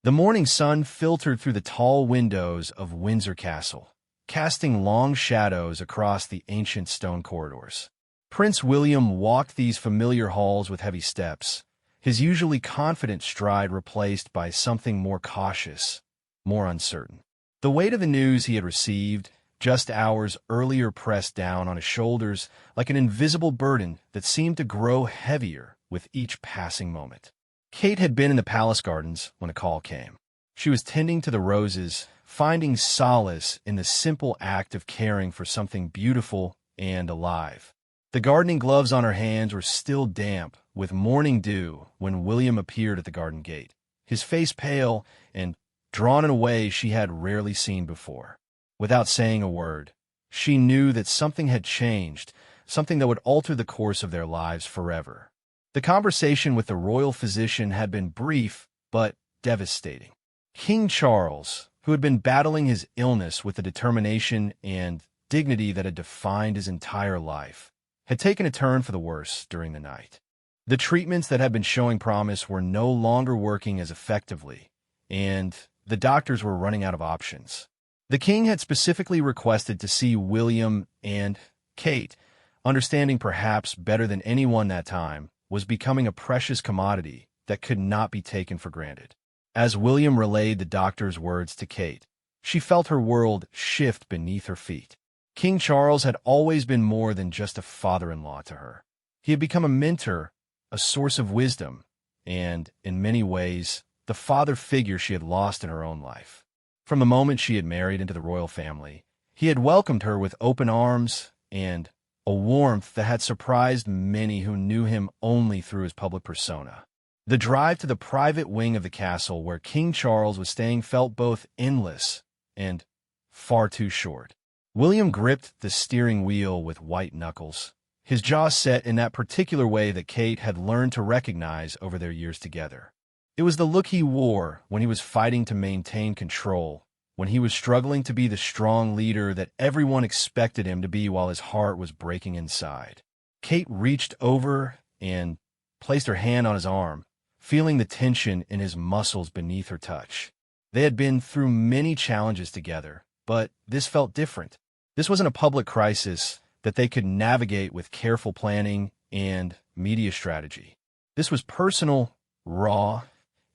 The morning sun filtered through the tall windows of Windsor Castle, casting long shadows across the ancient stone corridors. Prince William walked these familiar halls with heavy steps, his usually confident stride replaced by something more cautious, more uncertain. The weight of the news he had received just hours earlier pressed down on his shoulders like an invisible burden that seemed to grow heavier with each passing moment. Kate had been in the palace gardens when a call came. She was tending to the roses, finding solace in the simple act of caring for something beautiful and alive. The gardening gloves on her hands were still damp with morning dew when William appeared at the garden gate, his face pale and drawn in a way she had rarely seen before. Without saying a word, she knew that something had changed, something that would alter the course of their lives forever. The conversation with the royal physician had been brief but devastating. King Charles, who had been battling his illness with the determination and dignity that had defined his entire life, had taken a turn for the worse during the night. The treatments that had been showing promise were no longer working as effectively, and the doctors were running out of options. The king had specifically requested to see William, and Kate, understanding perhaps better than anyone that time, was becoming a precious commodity that could not be taken for granted. As William relayed the doctor's words to Kate, she felt her world shift beneath her feet. King Charles had always been more than just a father-in-law to her. He had become a mentor, a source of wisdom, and, in many ways, the father figure she had lost in her own life. From the moment she had married into the royal family, he had welcomed her with open arms and a warmth that had surprised many who knew him only through his public persona. The drive to the private wing of the castle where King Charles was staying felt both endless and far too short. William gripped the steering wheel with white knuckles, his jaw set in that particular way that Kate had learned to recognize over their years together. It was the look he wore when he was fighting to maintain control, when he was struggling to be the strong leader that everyone expected him to be while his heart was breaking inside. Kate reached over and placed her hand on his arm, feeling the tension in his muscles beneath her touch. They had been through many challenges together, but this felt different. This wasn't a public crisis that they could navigate with careful planning and media strategy. This was personal, raw,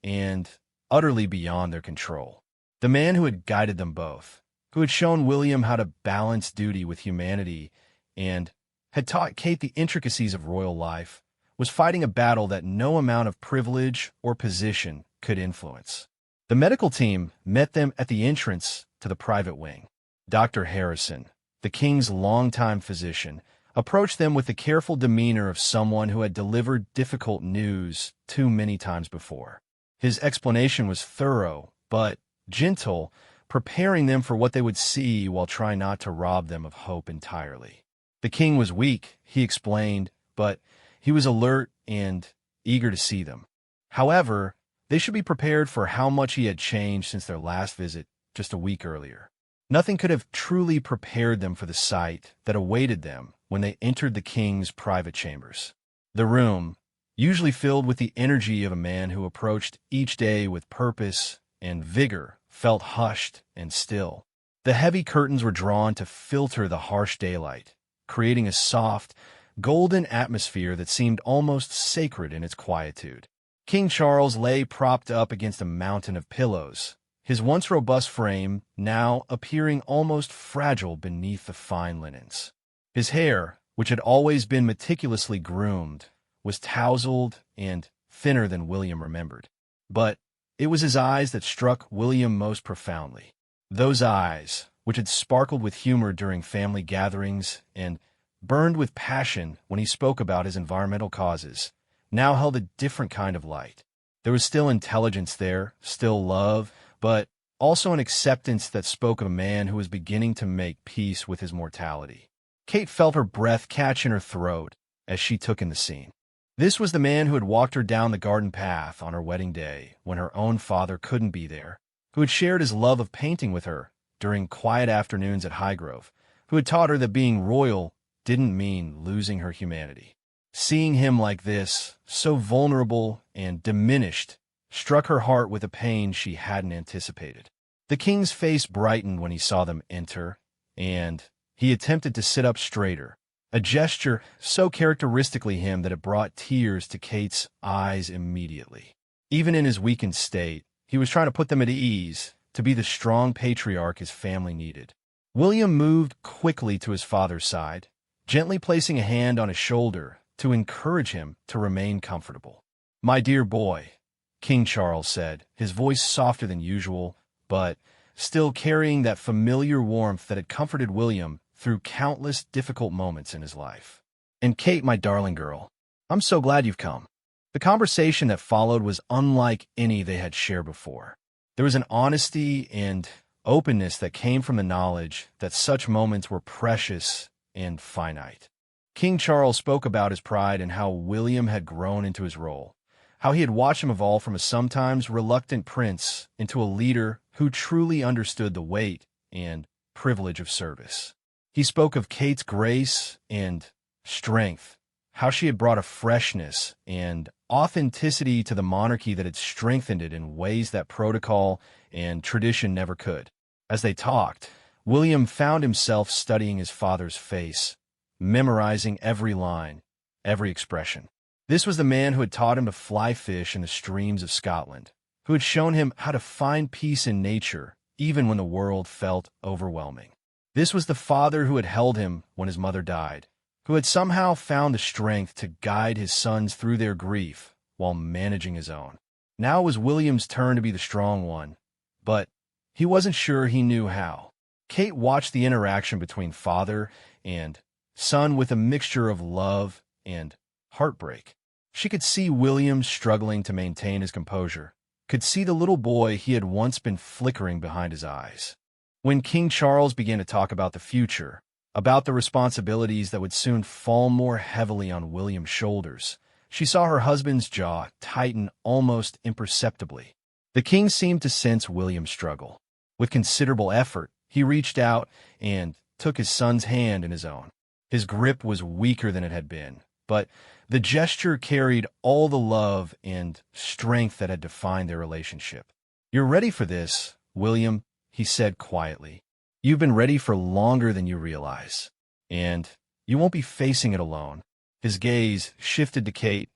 and utterly beyond their control. The man who had guided them both, who had shown William how to balance duty with humanity, and had taught Kate the intricacies of royal life, was fighting a battle that no amount of privilege or position could influence. The medical team met them at the entrance to the private wing. Dr. Harrison, the king's longtime physician, approached them with the careful demeanor of someone who had delivered difficult news too many times before. His explanation was thorough, but gentle, preparing them for what they would see while trying not to rob them of hope entirely. The king was weak, he explained, but he was alert and eager to see them. However, they should be prepared for how much he had changed since their last visit just a week earlier. Nothing could have truly prepared them for the sight that awaited them when they entered the king's private chambers. The room, usually filled with the energy of a man who approached each day with purpose and vigor, felt hushed and still. The heavy curtains were drawn to filter the harsh daylight, creating a soft, golden atmosphere that seemed almost sacred in its quietude. King Charles lay propped up against a mountain of pillows, his once robust frame now appearing almost fragile beneath the fine linens. His hair, which had always been meticulously groomed, was tousled and thinner than William remembered. But it was his eyes that struck William most profoundly. Those eyes, which had sparkled with humor during family gatherings and burned with passion when he spoke about his environmental causes, now held a different kind of light. There was still intelligence there, still love, but also an acceptance that spoke of a man who was beginning to make peace with his mortality. Kate felt her breath catch in her throat as she took in the scene. This was the man who had walked her down the garden path on her wedding day when her own father couldn't be there, who had shared his love of painting with her during quiet afternoons at Highgrove, who had taught her that being royal didn't mean losing her humanity. Seeing him like this, so vulnerable and diminished, struck her heart with a pain she hadn't anticipated. The king's face brightened when he saw them enter, and he attempted to sit up straighter, a gesture so characteristically him that it brought tears to Kate's eyes immediately. Even in his weakened state, he was trying to put them at ease, to be the strong patriarch his family needed. William moved quickly to his father's side, gently placing a hand on his shoulder to encourage him to remain comfortable. "My dear boy," King Charles said, his voice softer than usual, but still carrying that familiar warmth that had comforted William through countless difficult moments in his life. "And Kate, my darling girl, I'm so glad you've come." The conversation that followed was unlike any they had shared before. There was an honesty and openness that came from the knowledge that such moments were precious and finite. King Charles spoke about his pride and how William had grown into his role, how he had watched him evolve from a sometimes reluctant prince into a leader who truly understood the weight and privilege of service. He spoke of Kate's grace and strength, how she had brought a freshness and authenticity to the monarchy that had strengthened it in ways that protocol and tradition never could. As they talked, William found himself studying his father's face, memorizing every line, every expression. This was the man who had taught him to fly fish in the streams of Scotland, who had shown him how to find peace in nature even when the world felt overwhelming. This was the father who had held him when his mother died, who had somehow found the strength to guide his sons through their grief while managing his own. Now it was William's turn to be the strong one, but he wasn't sure he knew how. Kate watched the interaction between father and son with a mixture of love and heartbreak. She could see William struggling to maintain his composure, could see the little boy he had once been flickering behind his eyes. When King Charles began to talk about the future, about the responsibilities that would soon fall more heavily on William's shoulders, she saw her husband's jaw tighten almost imperceptibly. The king seemed to sense William's struggle. With considerable effort, he reached out and took his son's hand in his own. His grip was weaker than it had been, but the gesture carried all the love and strength that had defined their relationship. "You're ready for this, William," he said quietly. "You've been ready for longer than you realize, and you won't be facing it alone." His gaze shifted to Kate,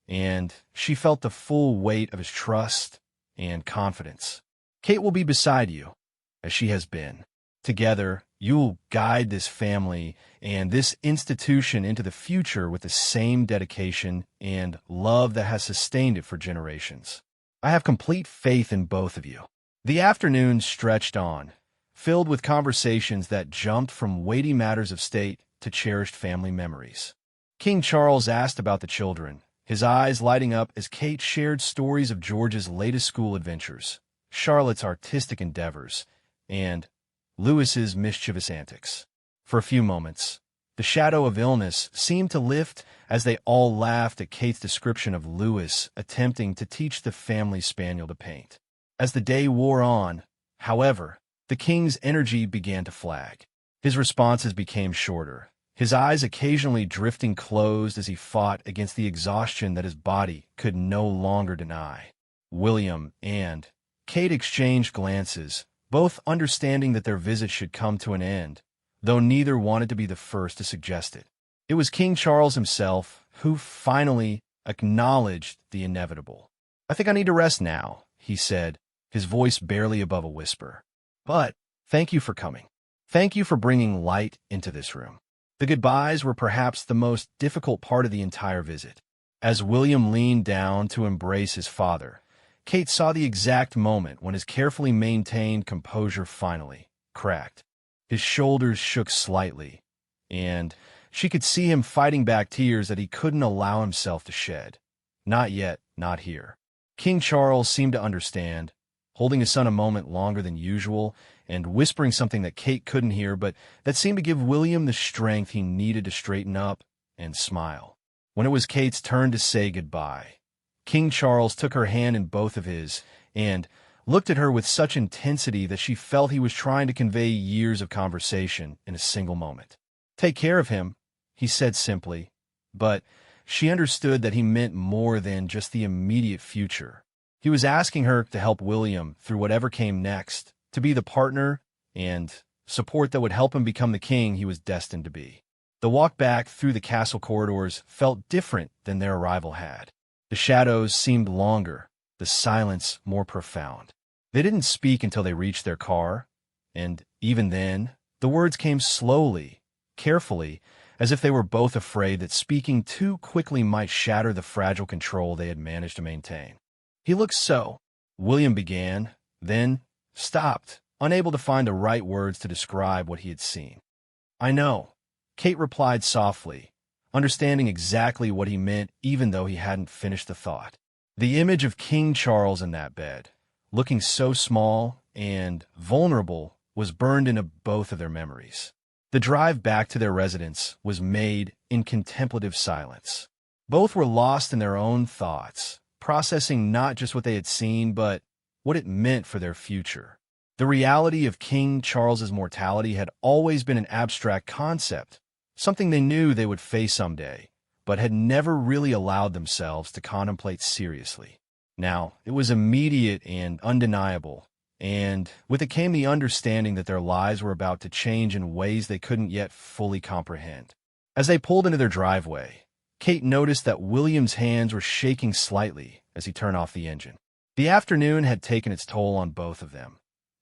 and she felt the full weight of his trust and confidence. "Kate will be beside you, as she has been. Together, you'll guide this family and this institution into the future with the same dedication and love that has sustained it for generations. I have complete faith in both of you." The afternoon stretched on, filled with conversations that jumped from weighty matters of state to cherished family memories. King Charles asked about the children, his eyes lighting up as Kate shared stories of George's latest school adventures, Charlotte's artistic endeavors, and Louis's mischievous antics. For a few moments, the shadow of illness seemed to lift as they all laughed at Kate's description of Louis attempting to teach the family spaniel to paint. As the day wore on, however, the king's energy began to flag. His responses became shorter, his eyes occasionally drifting closed as he fought against the exhaustion that his body could no longer deny. William and Kate exchanged glances, both understanding that their visit should come to an end, though neither wanted to be the first to suggest it. It was King Charles himself who finally acknowledged the inevitable. "I think I need to rest now," he said, his voice barely above a whisper. "But thank you for coming. Thank you for bringing light into this room." The goodbyes were perhaps the most difficult part of the entire visit. As William leaned down to embrace his father, Kate saw the exact moment when his carefully maintained composure finally cracked. His shoulders shook slightly, and she could see him fighting back tears that he couldn't allow himself to shed. Not yet, not here. King Charles seemed to understand, holding his son a moment longer than usual and whispering something that Kate couldn't hear, but that seemed to give William the strength he needed to straighten up and smile. When it was Kate's turn to say goodbye, King Charles took her hand in both of his and looked at her with such intensity that she felt he was trying to convey years of conversation in a single moment. "Take care of him," he said simply, but she understood that he meant more than just the immediate future. He was asking her to help William through whatever came next, to be the partner and support that would help him become the king he was destined to be. The walk back through the castle corridors felt different than their arrival had. The shadows seemed longer, the silence more profound. They didn't speak until they reached their car, and even then, the words came slowly, carefully, as if they were both afraid that speaking too quickly might shatter the fragile control they had managed to maintain. "He looks so," William began, then stopped, unable to find the right words to describe what he had seen. "I know," Kate replied softly, understanding exactly what he meant even though he hadn't finished the thought. The image of King Charles in that bed, looking so small and vulnerable, was burned into both of their memories. The drive back to their residence was made in contemplative silence. Both were lost in their own thoughts, processing not just what they had seen, but what it meant for their future. The reality of King Charles's mortality had always been an abstract concept, something they knew they would face someday, but had never really allowed themselves to contemplate seriously. Now, it was immediate and undeniable, and with it came the understanding that their lives were about to change in ways they couldn't yet fully comprehend. As they pulled into their driveway, Kate noticed that William's hands were shaking slightly as he turned off the engine. The afternoon had taken its toll on both of them,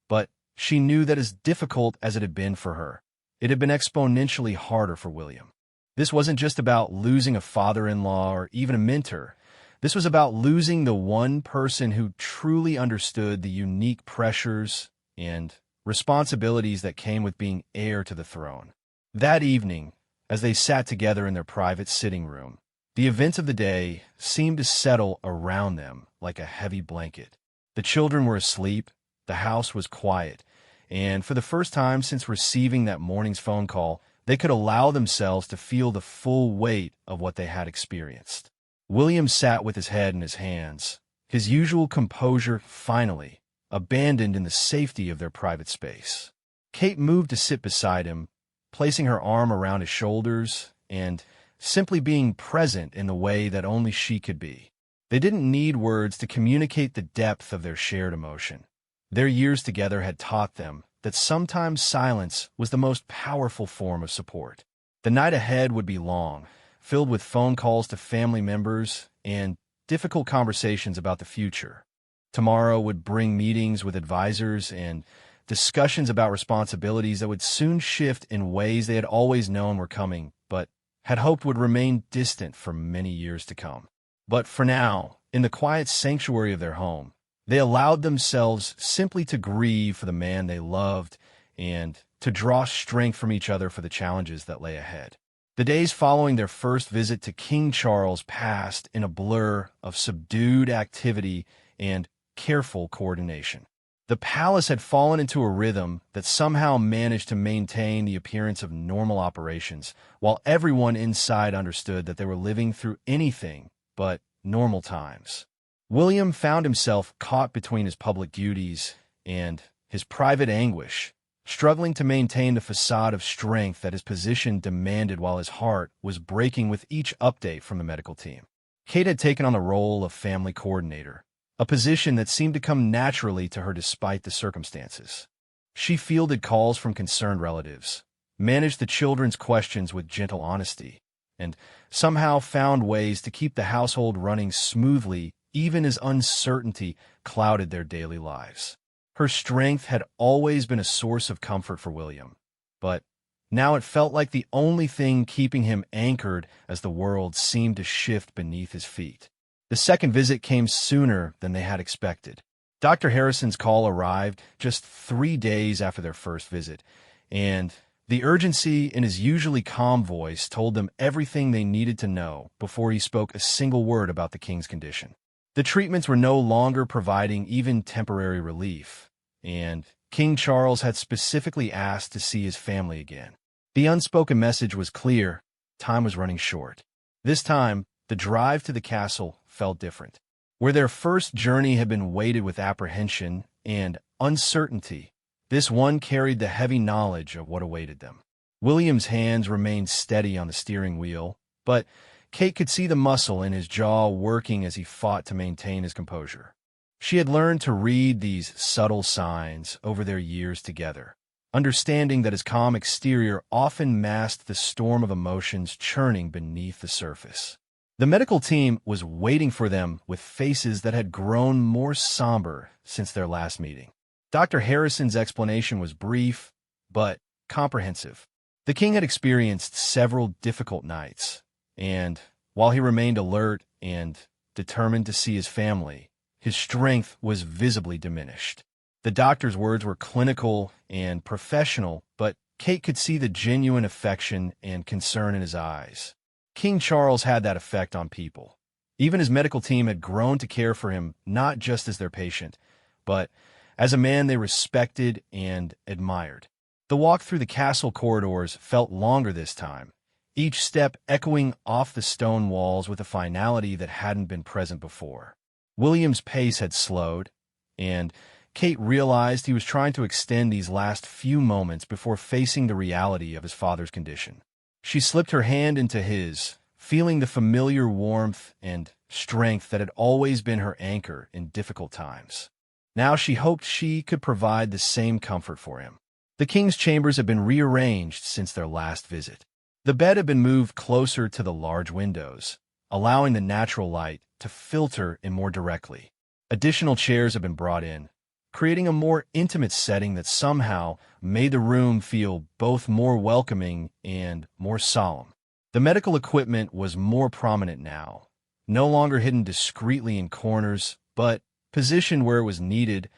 but she knew that as difficult as it had been for her, it had been exponentially harder for William. This wasn't just about losing a father-in-law or even a mentor. This was about losing the one person who truly understood the unique pressures and responsibilities that came with being heir to the throne. That evening, as they sat together in their private sitting room, the events of the day seemed to settle around them like a heavy blanket. The children were asleep, the house was quiet, and for the first time since receiving that morning's phone call, they could allow themselves to feel the full weight of what they had experienced. William sat with his head in his hands, his usual composure finally abandoned in the safety of their private space. Kate moved to sit beside him, placing her arm around his shoulders and simply being present in the way that only she could be. They didn't need words to communicate the depth of their shared emotion. Their years together had taught them that sometimes silence was the most powerful form of support. The night ahead would be long, filled with phone calls to family members and difficult conversations about the future. Tomorrow would bring meetings with advisors and discussions about responsibilities that would soon shift in ways they had always known were coming, but had hoped would remain distant for many years to come. But for now, in the quiet sanctuary of their home, they allowed themselves simply to grieve for the man they loved and to draw strength from each other for the challenges that lay ahead. The days following their first visit to King Charles passed in a blur of subdued activity and careful coordination. The palace had fallen into a rhythm that somehow managed to maintain the appearance of normal operations, while everyone inside understood that they were living through anything but normal times. William found himself caught between his public duties and his private anguish, struggling to maintain the facade of strength that his position demanded while his heart was breaking with each update from the medical team. Kate had taken on the role of family coordinator, a position that seemed to come naturally to her despite the circumstances. She fielded calls from concerned relatives, managed the children's questions with gentle honesty, and somehow found ways to keep the household running smoothly even as uncertainty clouded their daily lives. Her strength had always been a source of comfort for William, but now it felt like the only thing keeping him anchored as the world seemed to shift beneath his feet. The second visit came sooner than they had expected. Dr. Harrison's call arrived just 3 days after their first visit, and the urgency in his usually calm voice told them everything they needed to know before he spoke a single word about the king's condition. The treatments were no longer providing even temporary relief, and King Charles had specifically asked to see his family again. The unspoken message was clear: time was running short. This time, the drive to the castle felt different. Where their first journey had been weighted with apprehension and uncertainty, this one carried the heavy knowledge of what awaited them. William's hands remained steady on the steering wheel, but Kate could see the muscle in his jaw working as he fought to maintain his composure. She had learned to read these subtle signs over their years together, understanding that his calm exterior often masked the storm of emotions churning beneath the surface. The medical team was waiting for them with faces that had grown more somber since their last meeting. Dr. Harrison's explanation was brief, but comprehensive. The king had experienced several difficult nights, and while he remained alert and determined to see his family, his strength was visibly diminished. The doctor's words were clinical and professional, but Kate could see the genuine affection and concern in his eyes. King Charles had that effect on people. Even his medical team had grown to care for him not just as their patient, but as a man they respected and admired. The walk through the castle corridors felt longer this time, each step echoing off the stone walls with a finality that hadn't been present before. William's pace had slowed, and Kate realized he was trying to extend these last few moments before facing the reality of his father's condition. She slipped her hand into his, feeling the familiar warmth and strength that had always been her anchor in difficult times. Now she hoped she could provide the same comfort for him. The king's chambers had been rearranged since their last visit. The bed had been moved closer to the large windows, allowing the natural light to filter in more directly. Additional chairs had been brought in, creating a more intimate setting that somehow made the room feel both more welcoming and more solemn. The medical equipment was more prominent now, no longer hidden discreetly in corners, but positioned where it was needed,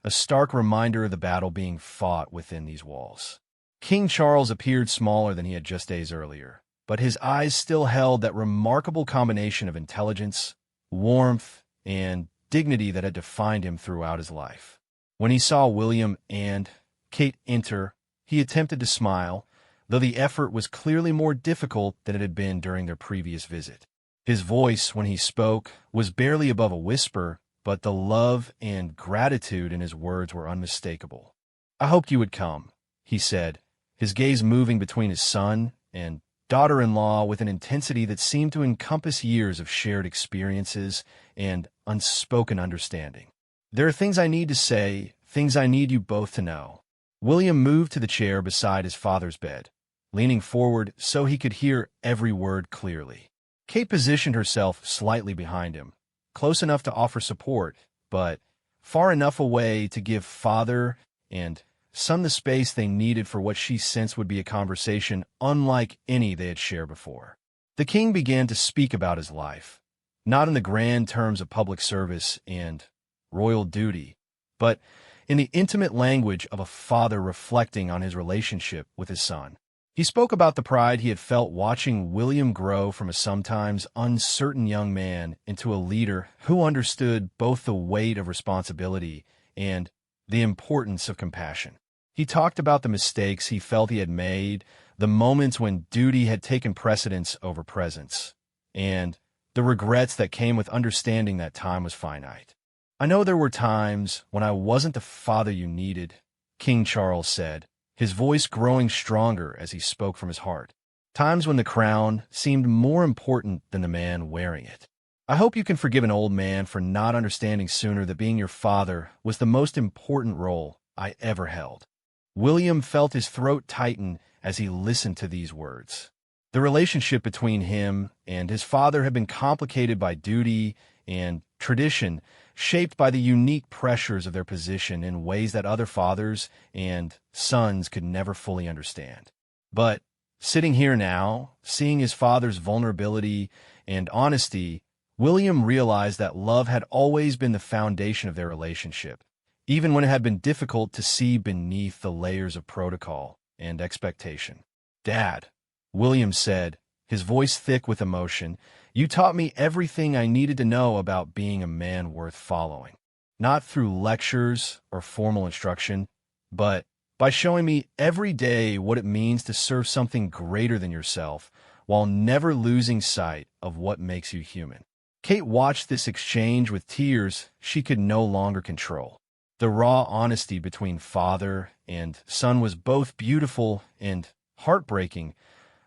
a stark reminder of the battle being fought within these walls. King Charles appeared smaller than he had just days earlier, but his eyes still held that remarkable combination of intelligence, warmth, and dignity that had defined him throughout his life. When he saw William and Kate enter, he attempted to smile, though the effort was clearly more difficult than it had been during their previous visit. His voice, when he spoke, was barely above a whisper, but the love and gratitude in his words were unmistakable. "I hoped you would come," he said, his gaze moving between his son and daughter-in-law with an intensity that seemed to encompass years of shared experiences and unspoken understanding. "There are things I need to say, things I need you both to know." William moved to the chair beside his father's bed, leaning forward so he could hear every word clearly. Kate positioned herself slightly behind him, close enough to offer support, but far enough away to give father and son the space they needed for what she sensed would be a conversation unlike any they had shared before. The king began to speak about his life, not in the grand terms of public service and royal duty, but in the intimate language of a father reflecting on his relationship with his son. He spoke about the pride he had felt watching William grow from a sometimes uncertain young man into a leader who understood both the weight of responsibility and the importance of compassion. He talked about the mistakes he felt he had made, the moments when duty had taken precedence over presence, and the regrets that came with understanding that time was finite. "I know there were times when I wasn't the father you needed," King Charles said, his voice growing stronger as he spoke from his heart. "Times when the crown seemed more important than the man wearing it. I hope you can forgive an old man for not understanding sooner that being your father was the most important role I ever held." William felt his throat tighten as he listened to these words. The relationship between him and his father had been complicated by duty and tradition, shaped by the unique pressures of their position in ways that other fathers and sons could never fully understand. But sitting here now, seeing his father's vulnerability and honesty, William realized that love had always been the foundation of their relationship, even when it had been difficult to see beneath the layers of protocol and expectation. "Dad," William said, his voice thick with emotion, "you taught me everything I needed to know about being a man worth following. Not through lectures or formal instruction, but by showing me every day what it means to serve something greater than yourself while never losing sight of what makes you human." Kate watched this exchange with tears she could no longer control. The raw honesty between father and son was both beautiful and heartbreaking,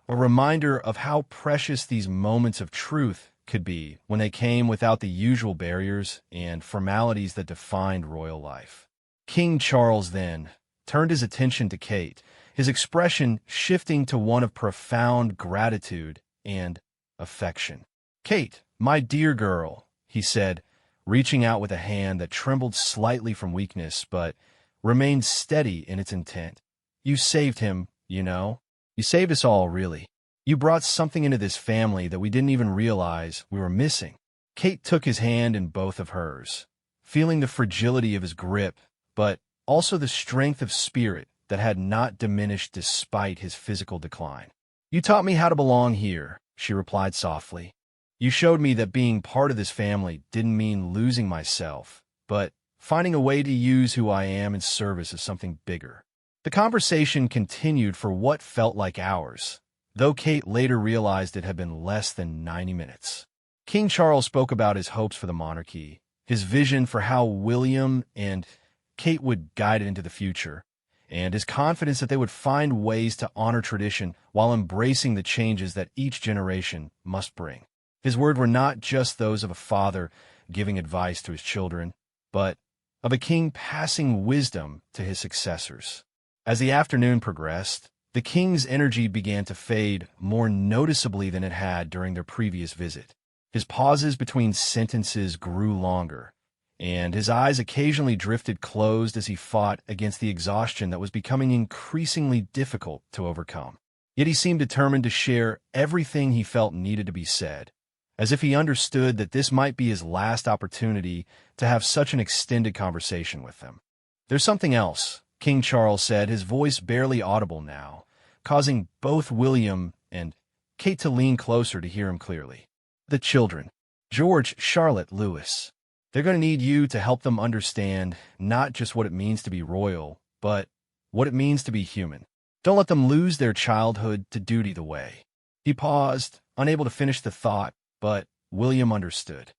a reminder of how precious these moments of truth could be when they came without the usual barriers and formalities that defined royal life. King Charles then turned his attention to Kate, his expression shifting to one of profound gratitude and affection. "Kate, my dear girl," he said, reaching out with a hand that trembled slightly from weakness but remained steady in its intent. "You saved him, you know. You saved us all, really. You brought something into this family that we didn't even realize we were missing." Kate took his hand in both of hers, feeling the fragility of his grip, but also the strength of spirit that had not diminished despite his physical decline. "You taught me how to belong here," she replied softly. "You showed me that being part of this family didn't mean losing myself, but finding a way to use who I am in service of something bigger." The conversation continued for what felt like hours, though Kate later realized it had been less than 90 minutes. King Charles spoke about his hopes for the monarchy, his vision for how William and Kate would guide it into the future, and his confidence that they would find ways to honor tradition while embracing the changes that each generation must bring. His words were not just those of a father giving advice to his children, but of a king passing wisdom to his successors. As the afternoon progressed, the king's energy began to fade more noticeably than it had during their previous visit. His pauses between sentences grew longer, and his eyes occasionally drifted closed as he fought against the exhaustion that was becoming increasingly difficult to overcome. Yet he seemed determined to share everything he felt needed to be said, as if he understood that this might be his last opportunity to have such an extended conversation with them. "There's something else," King Charles said, his voice barely audible now, causing both William and Kate to lean closer to hear him clearly. "The children. George, Charlotte, Louis. They're going to need you to help them understand not just what it means to be royal, but what it means to be human. Don't let them lose their childhood to duty the way." He paused, unable to finish the thought, but William understood.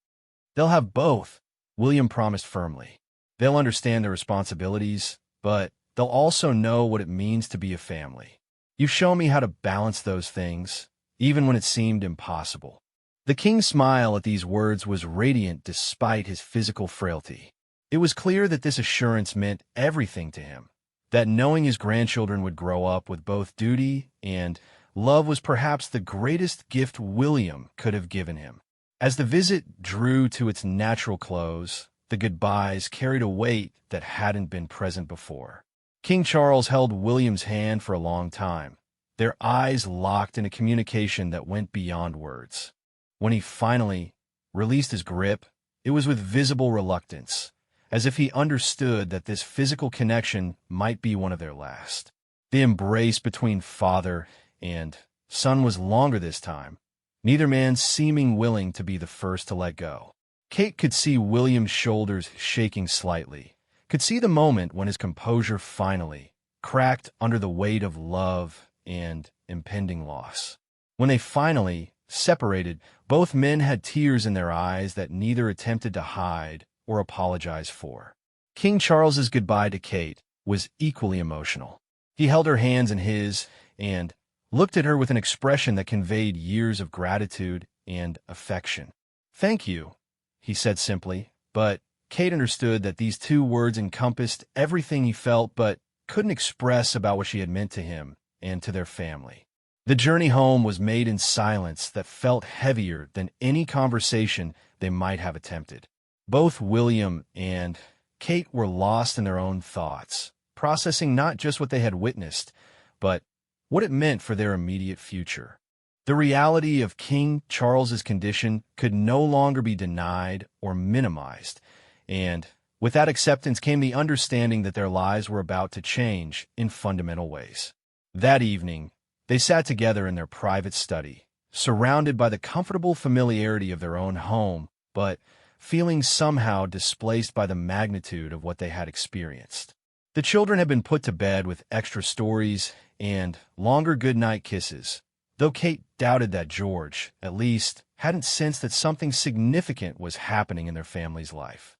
"They'll have both," William promised firmly. "They'll understand their responsibilities, but they'll also know what it means to be a family. You've shown me how to balance those things, even when it seemed impossible." The king's smile at these words was radiant despite his physical frailty. It was clear that this assurance meant everything to him, that knowing his grandchildren would grow up with both duty and love was perhaps the greatest gift William could have given him. As the visit drew to its natural close, the goodbyes carried a weight that hadn't been present before. King Charles held William's hand for a long time, their eyes locked in a communication that went beyond words. When he finally released his grip, it was with visible reluctance, as if he understood that this physical connection might be one of their last. The embrace between father and son was longer this time, neither man seeming willing to be the first to let go. Kate could see William's shoulders shaking slightly, could see the moment when his composure finally cracked under the weight of love and impending loss. When they finally separated, both men had tears in their eyes that neither attempted to hide or apologize for. King Charles's goodbye to Kate was equally emotional. He held her hands in his and looked at her with an expression that conveyed years of gratitude and affection. "Thank you," he said simply, but Kate understood that these two words encompassed everything he felt but couldn't express about what she had meant to him and to their family. The journey home was made in silence that felt heavier than any conversation they might have attempted. Both William and Kate were lost in their own thoughts, processing not just what they had witnessed, but what it meant for their immediate future. The reality of King Charles's condition could no longer be denied or minimized, and with that acceptance came the understanding that their lives were about to change in fundamental ways. That evening, they sat together in their private study, surrounded by the comfortable familiarity of their own home, but feeling somehow displaced by the magnitude of what they had experienced. The children had been put to bed with extra stories and longer goodnight kisses, though Kate doubted that George, at least, hadn't sensed that something significant was happening in their family's life.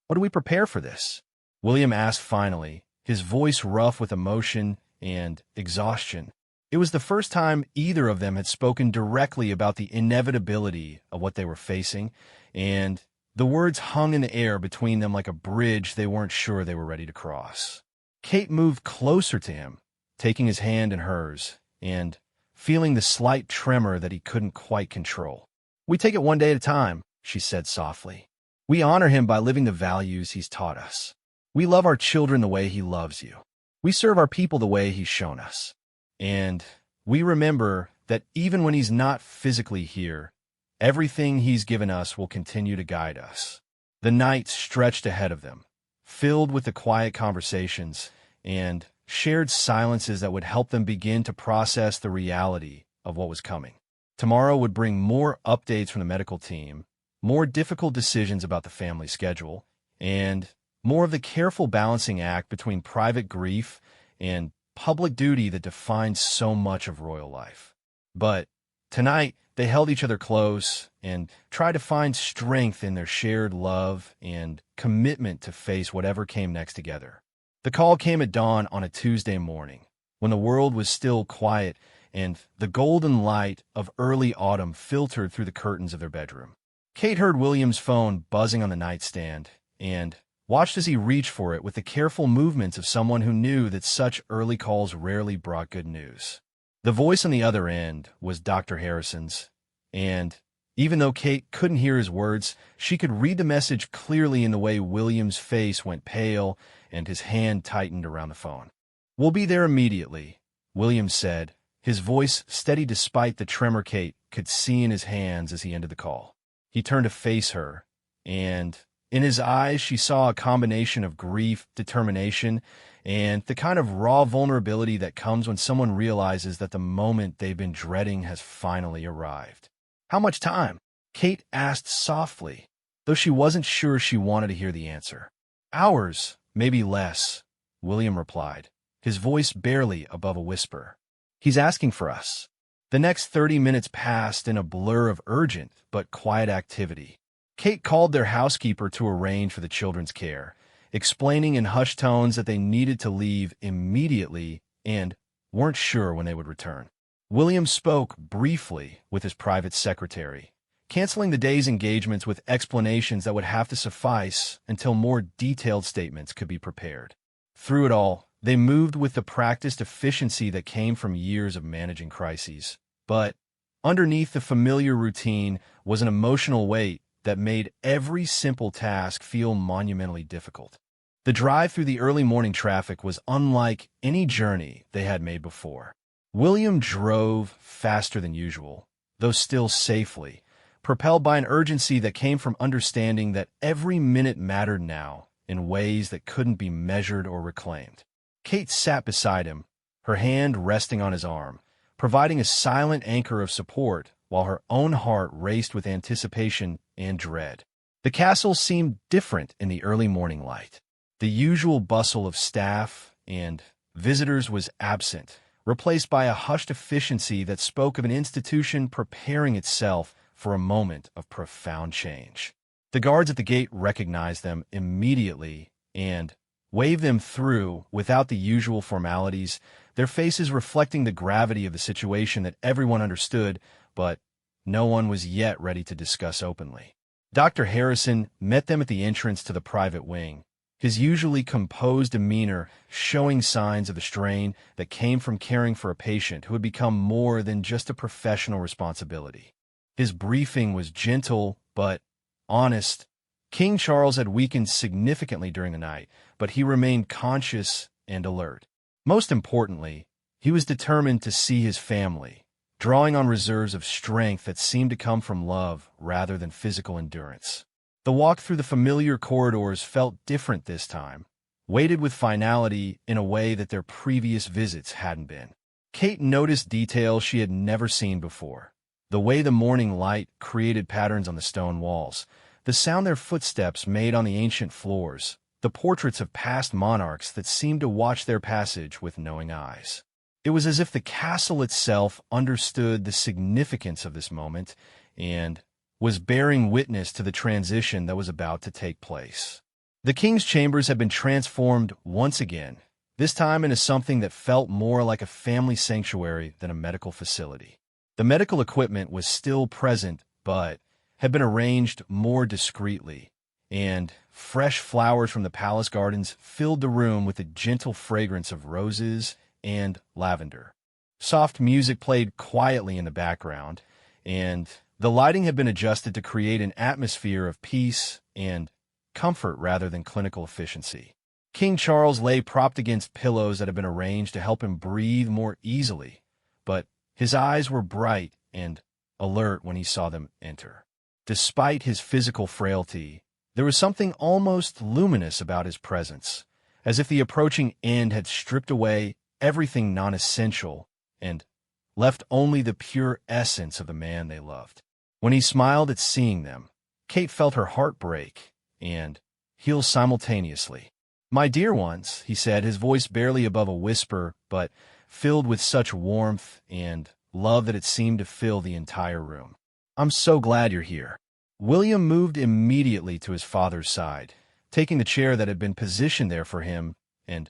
"What do we prepare for this?" William asked finally, his voice rough with emotion and exhaustion. It was the first time either of them had spoken directly about the inevitability of what they were facing, and the words hung in the air between them like a bridge they weren't sure they were ready to cross. Kate moved closer to him, taking his hand in hers, and feeling the slight tremor that he couldn't quite control. "We take it one day at a time," she said softly. "We honor him by living the values he's taught us. We love our children the way he loves you. We serve our people the way he's shown us. And we remember that even when he's not physically here, everything he's given us will continue to guide us." The night stretched ahead of them, filled with the quiet conversations and shared silences that would help them begin to process the reality of what was coming. Tomorrow would bring more updates from the medical team, more difficult decisions about the family schedule, and more of the careful balancing act between private grief and public duty that defines so much of royal life. But tonight, they held each other close and tried to find strength in their shared love and commitment to face whatever came next together. The call came at dawn on a Tuesday morning, when the world was still quiet and the golden light of early autumn filtered through the curtains of their bedroom. Kate heard William's phone buzzing on the nightstand and watched as he reached for it with the careful movements of someone who knew that such early calls rarely brought good news. The voice on the other end was Dr. Harrison's, and even though Kate couldn't hear his words, she could read the message clearly in the way William's face went pale and his hand tightened around the phone. "We'll be there immediately," William said, his voice steady despite the tremor Kate could see in his hands as he ended the call. He turned to face her, and in his eyes she saw a combination of grief, determination, and the kind of raw vulnerability that comes when someone realizes that the moment they've been dreading has finally arrived. "How much time?" Kate asked softly, though she wasn't sure she wanted to hear the answer. "Hours, maybe less," William replied, his voice barely above a whisper. "He's asking for us." The next 30 minutes passed in a blur of urgent but quiet activity. Kate called their housekeeper to arrange for the children's care, explaining in hushed tones that they needed to leave immediately and weren't sure when they would return. William spoke briefly with his private secretary, canceling the day's engagements with explanations that would have to suffice until more detailed statements could be prepared. Through it all, they moved with the practiced efficiency that came from years of managing crises. But underneath the familiar routine was an emotional weight that made every simple task feel monumentally difficult. The drive through the early morning traffic was unlike any journey they had made before. William drove faster than usual, though still safely, propelled by an urgency that came from understanding that every minute mattered now in ways that couldn't be measured or reclaimed. Kate sat beside him, her hand resting on his arm, providing a silent anchor of support while her own heart raced with anticipation and dread. The castle seemed different in the early morning light. The usual bustle of staff and visitors was absent, replaced by a hushed efficiency that spoke of an institution preparing itself for a moment of profound change. The guards at the gate recognized them immediately and waved them through without the usual formalities, their faces reflecting the gravity of the situation that everyone understood, but no one was yet ready to discuss openly. Dr. Harrison met them at the entrance to the private wing, his usually composed demeanor showing signs of the strain that came from caring for a patient who had become more than just a professional responsibility. His briefing was gentle but honest. King Charles had weakened significantly during the night, but he remained conscious and alert. Most importantly, he was determined to see his family, drawing on reserves of strength that seemed to come from love rather than physical endurance. The walk through the familiar corridors felt different this time, weighted with finality in a way that their previous visits hadn't been. Kate noticed details she had never seen before. The way the morning light created patterns on the stone walls, the sound their footsteps made on the ancient floors, the portraits of past monarchs that seemed to watch their passage with knowing eyes. It was as if the castle itself understood the significance of this moment and was bearing witness to the transition that was about to take place. The king's chambers had been transformed once again, this time into something that felt more like a family sanctuary than a medical facility. The medical equipment was still present, but had been arranged more discreetly, and fresh flowers from the palace gardens filled the room with a gentle fragrance of roses and lavender. Soft music played quietly in the background, and the lighting had been adjusted to create an atmosphere of peace and comfort rather than clinical efficiency. King Charles lay propped against pillows that had been arranged to help him breathe more easily, but his eyes were bright and alert when he saw them enter. Despite his physical frailty, there was something almost luminous about his presence, as if the approaching end had stripped away everything non-essential and left only the pure essence of the man they loved. When he smiled at seeing them, Kate felt her heart break and heal simultaneously. "My dear ones," he said, his voice barely above a whisper, but filled with such warmth and love that it seemed to fill the entire room. "I'm so glad you're here." William moved immediately to his father's side, taking the chair that had been positioned there for him and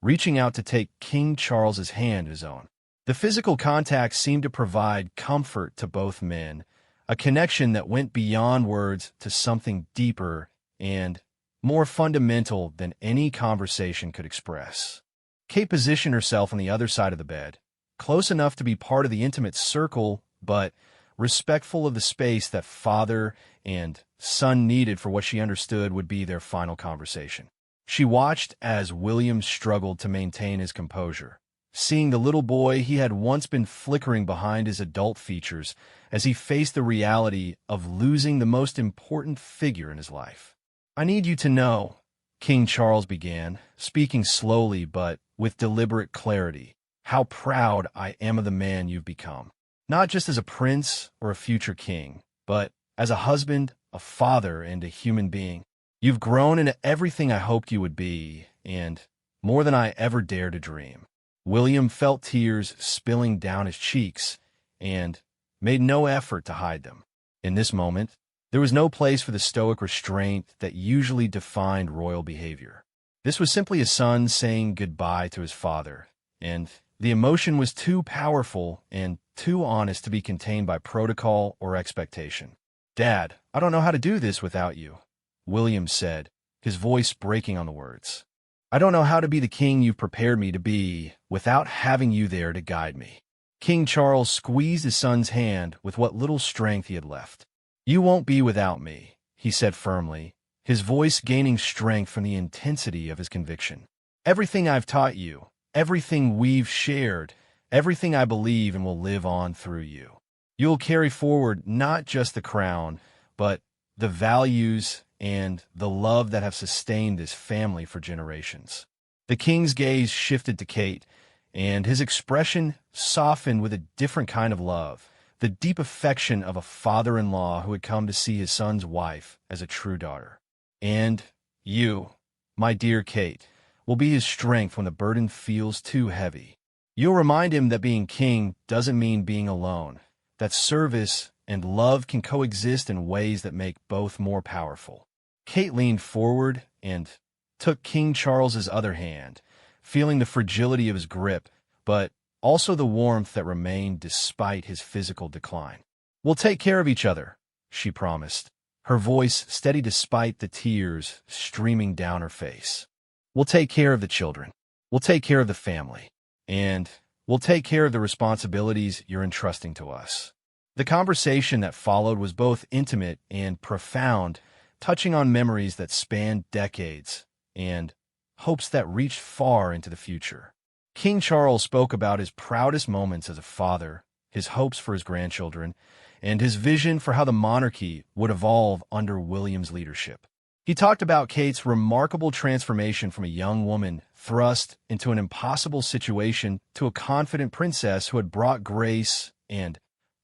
reaching out to take King Charles's hand in his own. The physical contact seemed to provide comfort to both men, a connection that went beyond words to something deeper and more fundamental than any conversation could express. Kate positioned herself on the other side of the bed, close enough to be part of the intimate circle, but respectful of the space that father and son needed for what she understood would be their final conversation. She watched as William struggled to maintain his composure, seeing the little boy he had once been flickering behind his adult features as he faced the reality of losing the most important figure in his life. "I need you to know," King Charles began, speaking slowly but with deliberate clarity, "how proud I am of the man you've become. Not just as a prince or a future king, but as a husband, a father, and a human being. You've grown into everything I hoped you would be, and more than I ever dared to dream." William felt tears spilling down his cheeks and made no effort to hide them. In this moment, there was no place for the stoic restraint that usually defined royal behavior. This was simply a son saying goodbye to his father, and the emotion was too powerful and too honest to be contained by protocol or expectation. "Dad, I don't know how to do this without you," William said, his voice breaking on the words. "I don't know how to be the king you've prepared me to be without having you there to guide me." King Charles squeezed his son's hand with what little strength he had left. "You won't be without me," he said firmly, his voice gaining strength from the intensity of his conviction. "Everything I've taught you, everything we've shared, everything I believe and will live on through you. You'll carry forward not just the crown, but the values and the love that have sustained this family for generations." The king's gaze shifted to Kate, and his expression softened with a different kind of love, the deep affection of a father-in-law who had come to see his son's wife as a true daughter. "And you, my dear Kate, will be his strength when the burden feels too heavy. You'll remind him that being king doesn't mean being alone, that service and love can coexist in ways that make both more powerful." Kate leaned forward and took King Charles's other hand, feeling the fragility of his grip, but also the warmth that remained despite his physical decline. "We'll take care of each other," she promised, her voice steady despite the tears streaming down her face. "We'll take care of the children. We'll take care of the family. And we'll take care of the responsibilities you're entrusting to us." The conversation that followed was both intimate and profound, touching on memories that spanned decades and hopes that reached far into the future. King Charles spoke about his proudest moments as a father, his hopes for his grandchildren, and his vision for how the monarchy would evolve under William's leadership. He talked about Kate's remarkable transformation from a young woman thrust into an impossible situation to a confident princess who had brought grace and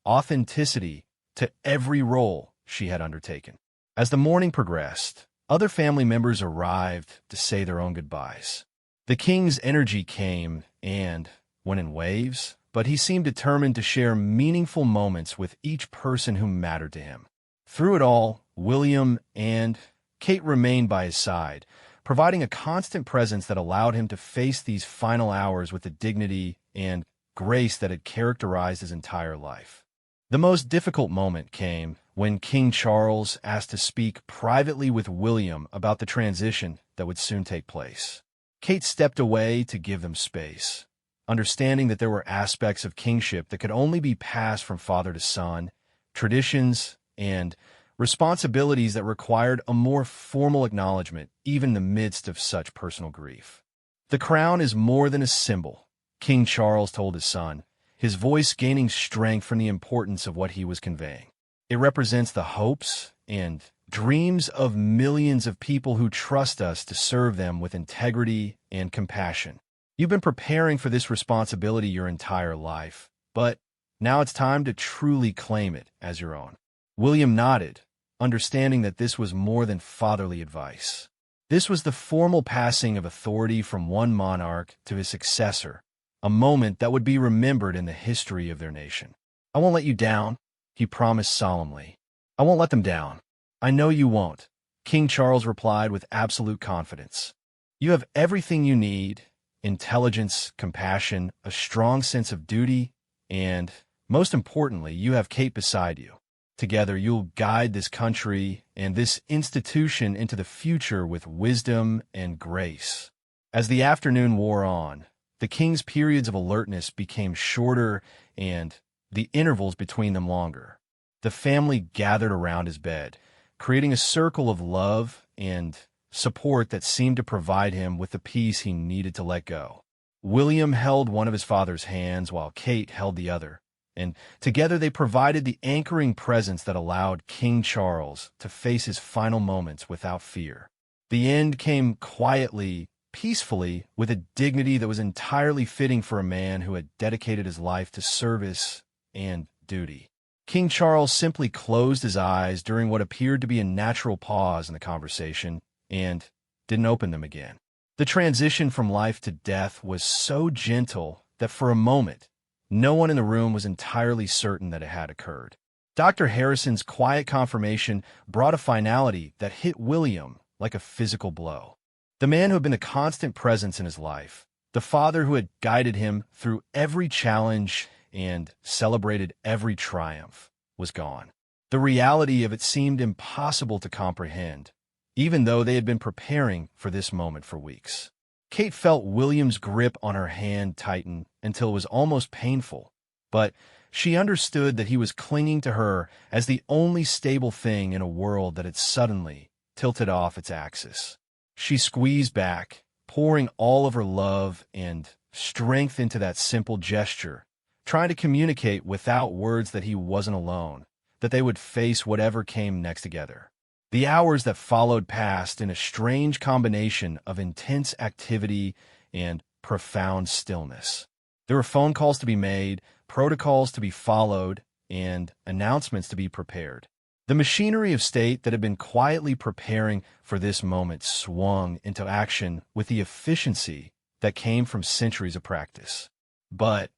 authenticity to every role she had undertaken. As the morning progressed, other family members arrived to say their own goodbyes. The king's energy came and went in waves, but he seemed determined to share meaningful moments with each person who mattered to him. Through it all, William and Kate remained by his side, providing a constant presence that allowed him to face these final hours with the dignity and grace that had characterized his entire life. The most difficult moment came when King Charles asked to speak privately with William about the transition that would soon take place. Kate stepped away to give them space, understanding that there were aspects of kingship that could only be passed from father to son, traditions, and responsibilities that required a more formal acknowledgement, even in the midst of such personal grief. "The crown is more than a symbol," King Charles told his son, his voice gaining strength from the importance of what he was conveying. "It represents the hopes and dreams of millions of people who trust us to serve them with integrity and compassion. You've been preparing for this responsibility your entire life, but now it's time to truly claim it as your own." William nodded, understanding that this was more than fatherly advice. This was the formal passing of authority from one monarch to his successor, a moment that would be remembered in the history of their nation. "I won't let you down," he promised solemnly. "I won't let them down. I know you won't," King Charles replied with absolute confidence. "You have everything you need: intelligence, compassion, a strong sense of duty, and, most importantly, you have Kate beside you. Together, you'll guide this country and this institution into the future with wisdom and grace." As the afternoon wore on, the king's periods of alertness became shorter and the intervals between them longer. The family gathered around his bed, creating a circle of love and support that seemed to provide him with the peace he needed to let go. William held one of his father's hands while Kate held the other, and together they provided the anchoring presence that allowed King Charles to face his final moments without fear. The end came quietly, peacefully, with a dignity that was entirely fitting for a man who had dedicated his life to service and duty. King Charles simply closed his eyes during what appeared to be a natural pause in the conversation and didn't open them again. The transition from life to death was so gentle that for a moment, no one in the room was entirely certain that it had occurred. Dr. Harrison's quiet confirmation brought a finality that hit William like a physical blow. The man who had been a constant presence in his life, the father who had guided him through every challenge and celebrated every triumph, was gone. The reality of it seemed impossible to comprehend, even though they had been preparing for this moment for weeks. Kate felt William's grip on her hand tighten until it was almost painful, but she understood that he was clinging to her as the only stable thing in a world that had suddenly tilted off its axis. She squeezed back, pouring all of her love and strength into that simple gesture, trying to communicate without words that he wasn't alone, that they would face whatever came next together. The hours that followed passed in a strange combination of intense activity and profound stillness. There were phone calls to be made, protocols to be followed, and announcements to be prepared. The machinery of state that had been quietly preparing for this moment swung into action with the efficiency that came from centuries of practice. But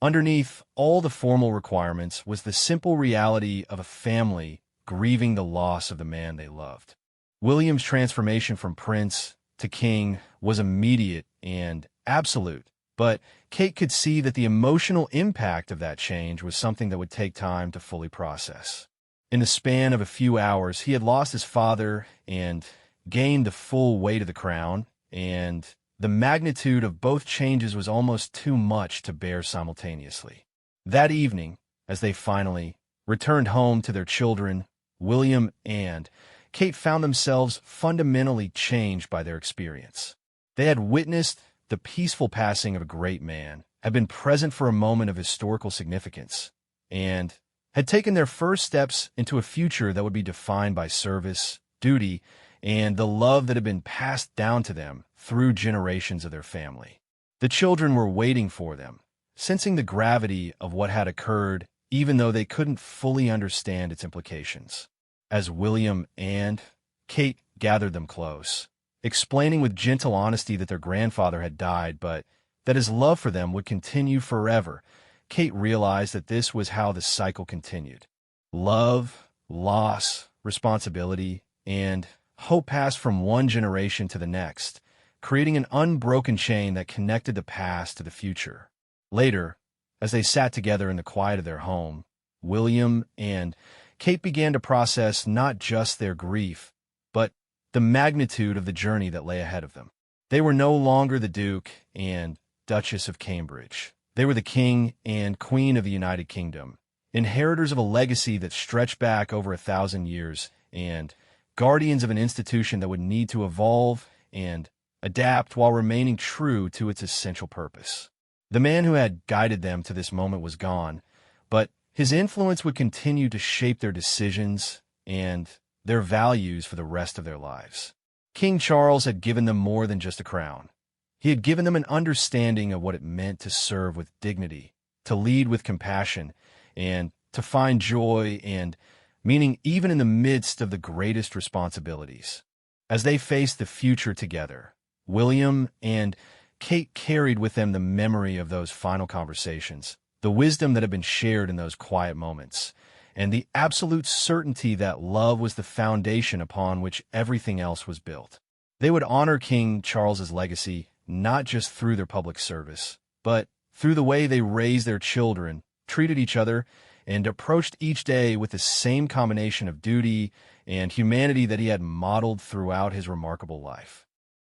underneath all the formal requirements was the simple reality of a family grieving the loss of the man they loved. William's transformation from prince to king was immediate and absolute, but Kate could see that the emotional impact of that change was something that would take time to fully process. In the span of a few hours, he had lost his father and gained the full weight of the crown, and the magnitude of both changes was almost too much to bear simultaneously. That evening, as they finally returned home to their children, William and Kate found themselves fundamentally changed by their experience. They had witnessed the peaceful passing of a great man, had been present for a moment of historical significance, and had taken their first steps into a future that would be defined by service, duty, and the love that had been passed down to them through generations of their family. The children were waiting for them, sensing the gravity of what had occurred, even though they couldn't fully understand its implications. As William and Kate gathered them close, explaining with gentle honesty that their grandfather had died, but that his love for them would continue forever, Kate realized that this was how the cycle continued. Love, loss, responsibility, and Hope passed from one generation to the next, creating an unbroken chain that connected the past to the future. Later, as they sat together in the quiet of their home, William and Kate began to process not just their grief, but the magnitude of the journey that lay ahead of them. They were no longer the Duke and Duchess of Cambridge. They were the King and Queen of the United Kingdom, inheritors of a legacy that stretched back over 1,000 years, and guardians of an institution that would need to evolve and adapt while remaining true to its essential purpose. The man who had guided them to this moment was gone, but his influence would continue to shape their decisions and their values for the rest of their lives. King Charles had given them more than just a crown. He had given them an understanding of what it meant to serve with dignity, to lead with compassion, and to find joy and meaning even in the midst of the greatest responsibilities. As they faced the future together, William and Kate carried with them the memory of those final conversations, the wisdom that had been shared in those quiet moments, and the absolute certainty that love was the foundation upon which everything else was built. They would honor King Charles's legacy not just through their public service, but through the way they raised their children, treated each other, and approached each day with the same combination of duty and humanity that he had modeled throughout his remarkable life.